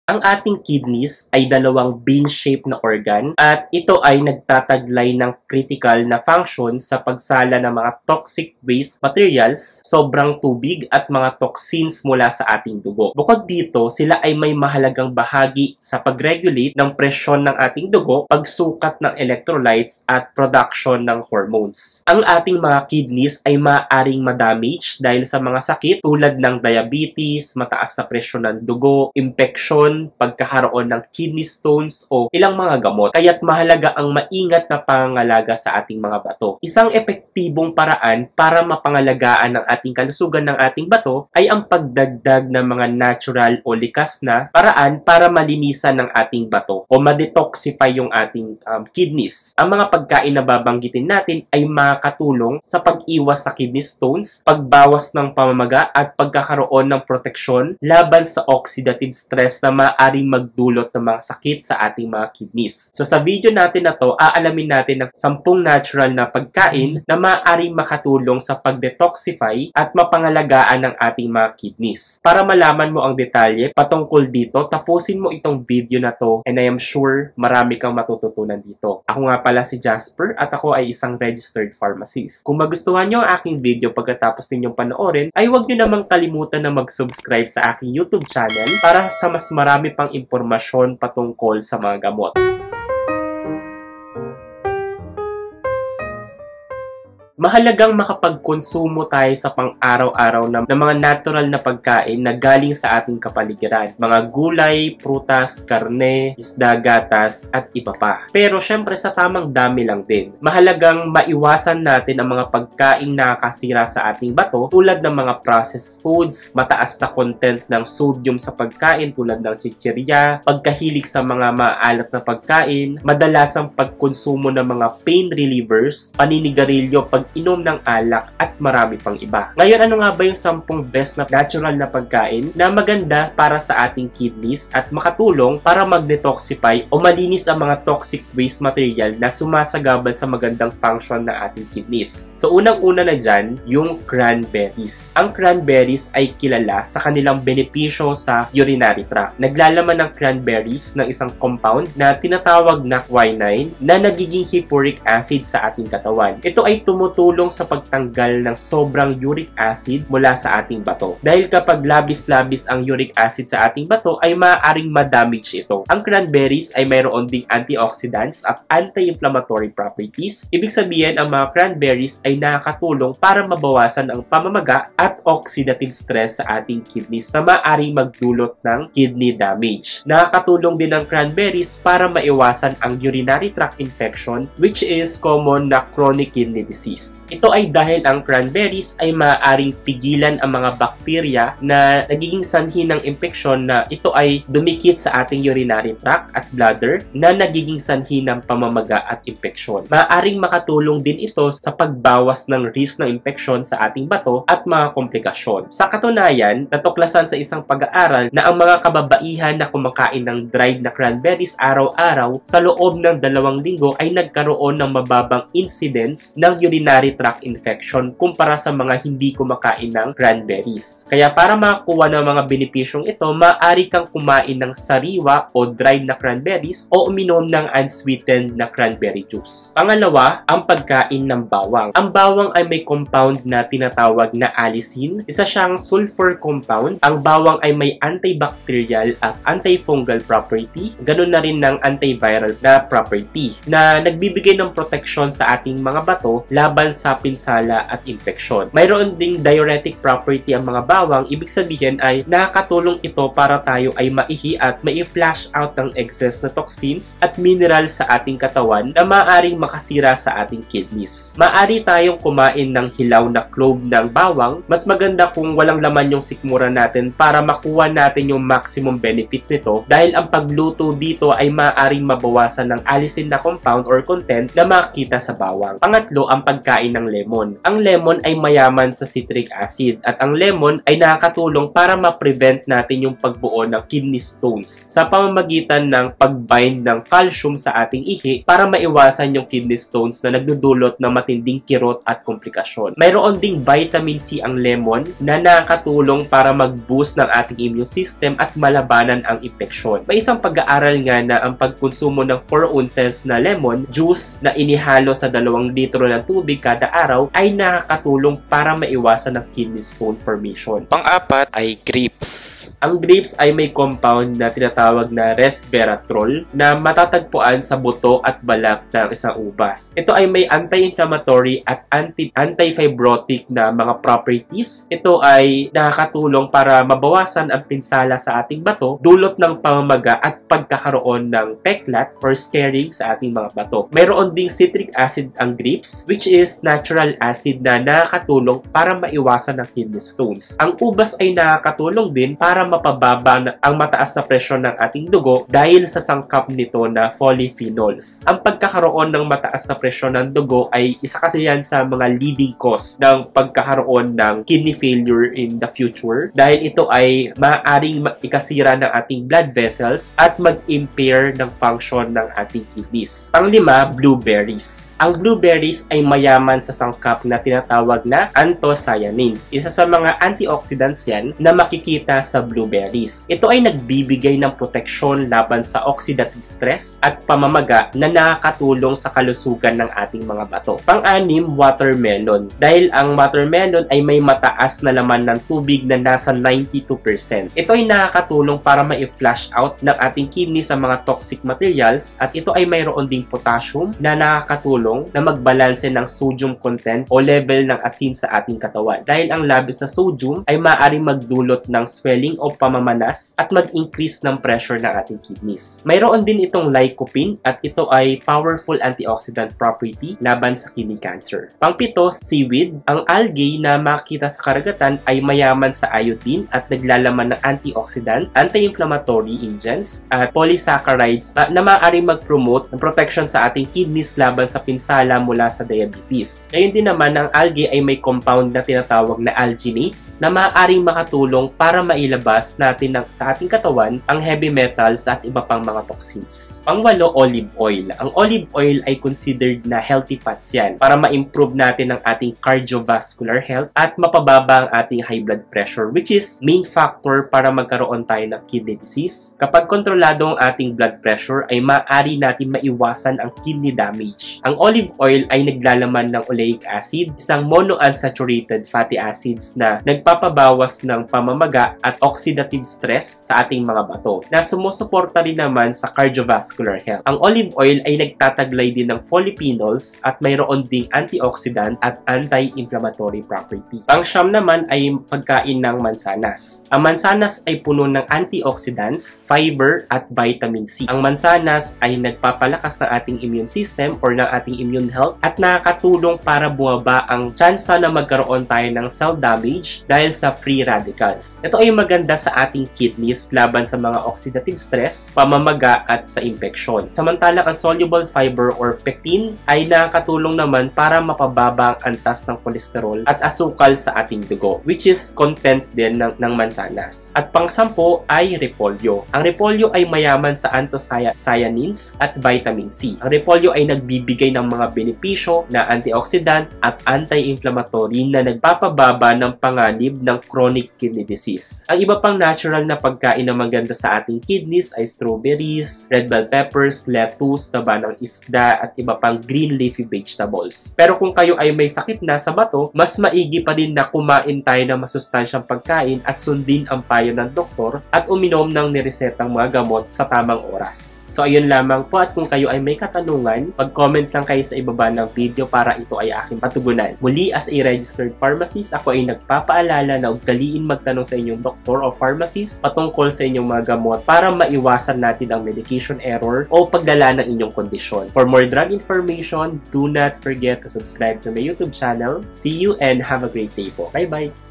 Ang ating kidneys ay dalawang bean-shaped na organ at ito ay nagtataglay ng critical na function sa pagsala ng mga toxic waste materials, sobrang tubig at mga toxins mula sa ating dugo. Bukod dito, sila ay may mahalagang bahagi sa pag-regulate ng presyon ng ating dugo, pagsukat ng electrolytes at production ng hormones. Ang ating mga kidneys ay maaaring ma-damage dahil sa mga sakit tulad ng diabetes, mataas na presyon ng dugo, infection, pagkakaroon ng kidney stones o ilang mga gamot. Kaya't mahalaga ang maingat na pangangalaga sa ating mga bato. Isang epektibong paraan para mapangalagaan ang ating kalusugan ng ating bato ay ang pagdagdag ng mga natural o likas na paraan para malinisan ng ating bato o ma-detoxify yung ating kidneys. Ang mga pagkain na babanggitin natin ay makakatulong sa pag-iwas sa kidney stones, pagbawas ng pamamaga at pagkakaroon ng proteksyon laban sa oxidative stress na maaaring magdulot ng mga sakit sa ating mga kidneys. So sa video natin na to, aalamin natin ng 10 natural na pagkain na maaaring makatulong sa pag-detoxify at mapangalagaan ng ating mga kidneys. Para malaman mo ang detalye patungkol dito, tapusin mo itong video na to and I am sure marami kang matututunan dito. Ako nga pala si Jasper at ako ay isang registered pharmacist. Kung magustuhan nyo ang aking video pagkatapos ninyong panoorin, ay huwag nyo namang kalimutan na mag-subscribe sa aking YouTube channel para sa mas marami pang impormasyon patungkol sa mga gamot. Mahalagang makapagkonsumo tayo sa pang-araw-araw ng mga natural na pagkain na galing sa ating kapaligiran. Mga gulay, prutas, karne, isda, gatas, at iba pa. Pero syempre sa tamang dami lang din. Mahalagang maiwasan natin ang mga pagkain na nakakasira sa ating bato tulad ng mga processed foods, mataas na content ng sodium sa pagkain tulad ng chichirya, pagkahilig sa mga maalat na pagkain, madalasang pagkonsumo ng mga pain relievers, paninigarilyo, inom ng alak at marami pang iba. Ngayon, ano nga ba yung 10 best na natural na pagkain na maganda para sa ating kidneys at makatulong para mag-detoxify o malinis ang mga toxic waste material na sumasagabal sa magandang function ng ating kidneys? So, unang-una na dyan, yung cranberries. Ang cranberries ay kilala sa kanilang benepisyo sa urinary tract. Naglalaman ng cranberries ng isang compound na tinatawag na quinine na nagiging hippuric acid sa ating katawan. Ito ay tumutulong sa pagtanggal ng sobrang uric acid mula sa ating bato. Dahil kapag labis-labis ang uric acid sa ating bato, ay maaaring ma-damage ito. Ang cranberries ay mayroon ding antioxidants at anti-inflammatory properties. Ibig sabihin, ang mga cranberries ay nakakatulong para mabawasan ang pamamaga at oxidative stress sa ating kidneys na maaaring magdulot ng kidney damage. Nakakatulong din ang cranberries para maiwasan ang urinary tract infection, which is common na chronic kidney disease. Ito ay dahil ang cranberries ay maaaring pigilan ang mga bakterya na nagiging sanhi ng impeksyon na ito ay dumikit sa ating urinary tract at bladder na nagiging sanhi ng pamamaga at impeksyon. Maaaring makatulong din ito sa pagbawas ng risk ng impeksyon sa ating bato at mga komplikasyon. Sa katunayan, natuklasan sa isang pag-aaral na ang mga kababaihan na kumakain ng dried na cranberries araw-araw sa loob ng 2 linggo ay nagkaroon ng mababang incidence ng urinary tract infection kumpara sa mga hindi kumakain ng cranberries. Kaya para makakuha ng mga benepisyong ito, maaari kang kumain ng sariwa o dried na cranberries o uminom ng unsweetened na cranberry juice. Pangalawa, ang pagkain ng bawang. Ang bawang ay may compound na tinatawag na allicin. Isa siyang sulfur compound. Ang bawang ay may antibacterial at antifungal property. Ganun na rin ng antiviral na property na nagbibigay ng proteksyon sa ating mga bato laban sa pinsala at infeksyon. Mayroon ding diuretic property ang mga bawang. Ibig sabihin ay nakakatulong ito para tayo ay maihi at mai-flush out ng excess na toxins at minerals sa ating katawan na maaaring makasira sa ating kidneys. Maaari tayong kumain ng hilaw na clove ng bawang. Mas maganda kung walang laman yung sikmura natin para makuha natin yung maximum benefits nito dahil ang pagluto dito ay maaaring mabawasan ng allicin na compound or content na makita sa bawang. Pangatlo, ang pagkain pagkain ng lemon. Ang lemon ay mayaman sa citric acid at ang lemon ay nakakatulong para ma-prevent natin yung pagbuo ng kidney stones sa pamamagitan ng pag-bind ng calcium sa ating ihi para maiwasan yung kidney stones na nagdudulot ng matinding kirot at komplikasyon. Mayroon ding vitamin C ang lemon na nakakatulong para mag-boost ng ating immune system at malabanan ang infeksyon. May isang pag-aaral nga na ang pagkonsumo ng 4 ounces na lemon juice na inihalo sa 2 litro ng tubig kada araw ay nakakatulong para maiwasan ang kidney stone formation. Pang-apat ay grapes. Ang grapes ay may compound na tinatawag na resveratrol na matatagpuan sa buto at balat ng isang ubas. Ito ay may anti-inflammatory at anti-fibrotic na mga properties. Ito ay nakakatulong para mabawasan ang pinsala sa ating bato, dulot ng pamamaga at pagkakaroon ng peklat or scarring sa ating mga bato. Mayroon ding citric acid ang grapes, which is natural acid na nakakatulong para maiwasan ang kidney stones. Ang ubas ay nakakatulong din para mapababa ang mataas na presyon ng ating dugo dahil sa sangkap nito na polyphenols. Ang pagkakaroon ng mataas na presyon ng dugo ay isa kasi yan sa mga leading cause ng pagkakaroon ng kidney failure in the future dahil ito ay maaaring ikasira ng ating blood vessels at mag-impair ng function ng ating kidneys. Pang-5, blueberries. Ang blueberries ay mayaman sa sangkap na tinatawag na anthocyanins. Isa sa mga antioxidants yan na makikita sa blueberries. Ito ay nagbibigay ng proteksyon laban sa oxidative stress at pamamaga na nakakatulong sa kalusugan ng ating mga bato. Pang-6, watermelon. Dahil ang watermelon ay may mataas na laman ng tubig na nasa 92%. Ito ay nakakatulong para ma-flush out ng ating kidney sa mga toxic materials at ito ay mayroon ding potassium na nakakatulong na magbalanse ng sodium content o level ng asin sa ating katawan. Dahil ang labis na sodium ay maaaring magdulot ng swelling o pamamanas at mag-increase ng pressure ng ating kidneys. Mayroon din itong lycopene at ito ay powerful antioxidant property laban sa kidney cancer. Pang-7, seaweed. Ang algae na makikita sa karagatan ay mayaman sa iodine at naglalaman ng antioxidant, anti-inflammatory agents at polysaccharides na maaaring mag-promote ng protection sa ating kidneys laban sa pinsala mula sa diabetes. Ngayon din naman, ang algae ay may compound na tinatawag na alginates na maaaring makatulong para mailabas natin sa ating katawan ang heavy metals at iba pang mga toxins. Pang-8, olive oil. Ang olive oil ay considered na healthy fats yan para ma-improve natin ang ating cardiovascular health at mapababa ang ating high blood pressure, which is main factor para magkaroon tayo ng kidney disease. Kapag kontrolado ang ating blood pressure ay maaari natin maiwasan ang kidney damage. Ang olive oil ay naglalaman ng oleic acid, isang monounsaturated fatty acids na nagpapabawas ng pamamaga at oxidative stress sa ating mga bato na sumusuporta rin naman sa cardiovascular health. Ang olive oil ay nagtataglay din ng polyphenols at mayroon ding antioxidant at anti-inflammatory property. Pang-9 naman ay pagkain ng mansanas. Ang mansanas ay puno ng antioxidants, fiber at vitamin C. Ang mansanas ay nagpapalakas ng ating immune system or ng ating immune health at nakakatulong para bumaba ang tsansa na magkaroon tayo ng cell damage dahil sa free radicals. Ito ay maganda sa ating kidneys laban sa mga oxidative stress, pamamaga at sa infeksyon. Samantalang ang soluble fiber or pectin ay nakakatulong naman para mapababa ang antas ng kolesterol at asukal sa ating dugo, which is content din ng mansanas. At pang-10 ay repolyo. Ang repolyo ay mayaman sa anthocyanins at vitamin C. Ang repolyo ay nagbibigay ng mga benepisyo na antioxidant at anti-inflammatory na nagpapababa ng panganib ng chronic kidney disease. Ang iba pang natural na pagkain na maganda sa ating kidneys ay strawberries, red bell peppers, lettuce, taba ng isda at iba pang green leafy vegetables. Pero kung kayo ay may sakit na sa bato, mas maigi pa din na kumain tayo ng masustansyang pagkain at sundin ang payo ng doktor at uminom ng niresetang mga gamot sa tamang oras. So ayun lamang po, at kung kayo ay may katanungan, mag-comment lang kayo sa ibaba ng video para ito ay aking patugunan. Muli, as a registered pharmacist, ako ay nagpapaalala na ugaliin magtanong sa inyong doktor o pharmacist patungkol sa inyong mga gamot para maiwasan natin ang medication error o pagdala ng inyong kondisyon. For more drug information, do not forget to subscribe to my YouTube channel. See you and have a great day po. Bye-bye!